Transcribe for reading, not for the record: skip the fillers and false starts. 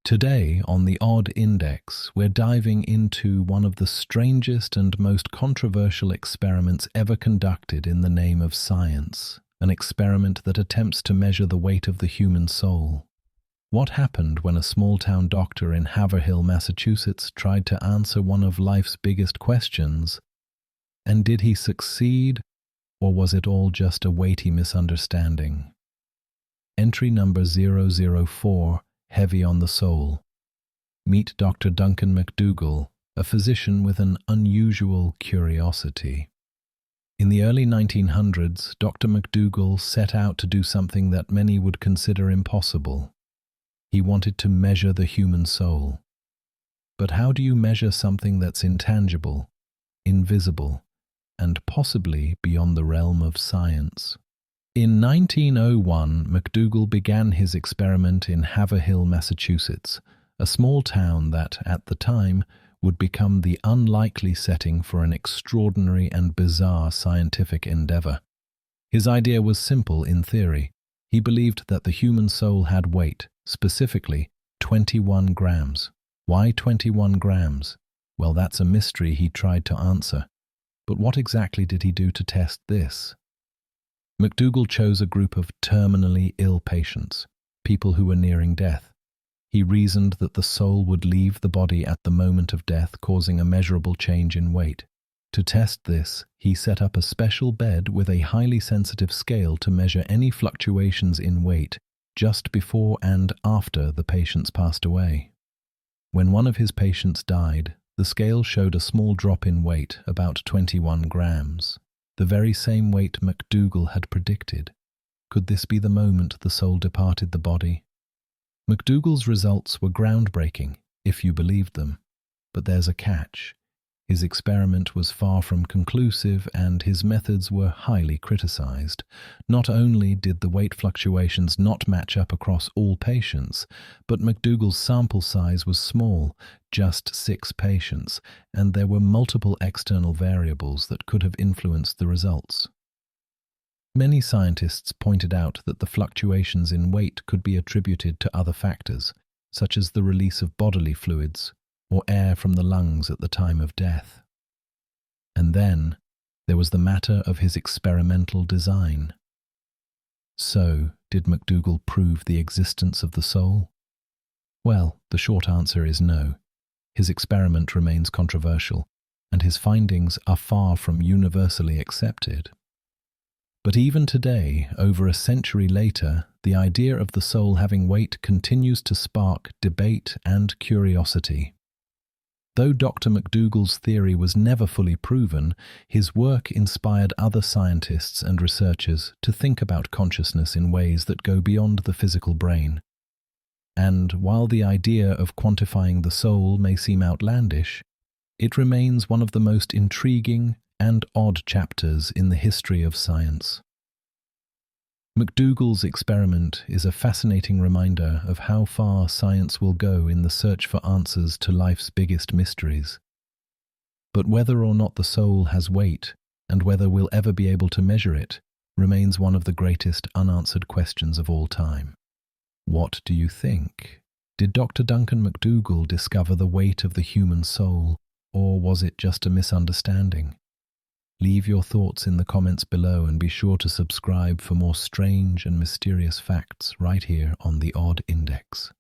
Today, on the Odd Index, we're diving into one of the strangest and most controversial experiments ever conducted in the name of science, an experiment that attempts to measure the weight of the human soul. What happened when a small-town doctor in Haverhill, Massachusetts, tried to answer one of life's biggest questions? And did he succeed, or was it all just a weighty misunderstanding? Entry number 004. Heavy on the soul. Meet Dr. Duncan MacDougall, a physician with an unusual curiosity. In the early 1900s, Dr. MacDougall set out to do something that many would consider impossible. He wanted to measure the human soul. But how do you measure something that's intangible, invisible, and possibly beyond the realm of science? In 1901, MacDougall began his experiment in Haverhill, Massachusetts, a small town that, at the time, would become the unlikely setting for an extraordinary and bizarre scientific endeavor. His idea was simple in theory. He believed that the human soul had weight, specifically 21 grams. Why 21 grams? Well, that's a mystery he tried to answer. But what exactly did he do to test this? MacDougall chose a group of terminally ill patients, people who were nearing death. He reasoned that the soul would leave the body at the moment of death, causing a measurable change in weight. To test this, he set up a special bed with a highly sensitive scale to measure any fluctuations in weight just before and after the patients passed away. When one of his patients died, the scale showed a small drop in weight, about 21 grams. The very same weight MacDougall had predicted. Could this be the moment the soul departed the body? MacDougall's results were groundbreaking, if you believed them. But there's a catch. His experiment was far from conclusive, and his methods were highly criticized. Not only did the weight fluctuations not match up across all patients, but MacDougall's sample size was small, just 6 patients, and there were multiple external variables that could have influenced the results. Many scientists pointed out that the fluctuations in weight could be attributed to other factors, such as the release of bodily fluids, or air from the lungs at the time of death. And then, there was the matter of his experimental design. So, did MacDougall prove the existence of the soul? Well, the short answer is no. His experiment remains controversial, and his findings are far from universally accepted. But even today, over a century later, the idea of the soul having weight continues to spark debate and curiosity. Though Dr. MacDougall's theory was never fully proven, his work inspired other scientists and researchers to think about consciousness in ways that go beyond the physical brain. And while the idea of quantifying the soul may seem outlandish, it remains one of the most intriguing and odd chapters in the history of science. MacDougall's experiment is a fascinating reminder of how far science will go in the search for answers to life's biggest mysteries. But whether or not the soul has weight, and whether we'll ever be able to measure it, remains one of the greatest unanswered questions of all time. What do you think? Did Dr. Duncan MacDougall discover the weight of the human soul, or was it just a misunderstanding? Leave your thoughts in the comments below and be sure to subscribe for more strange and mysterious facts right here on the Odd Index.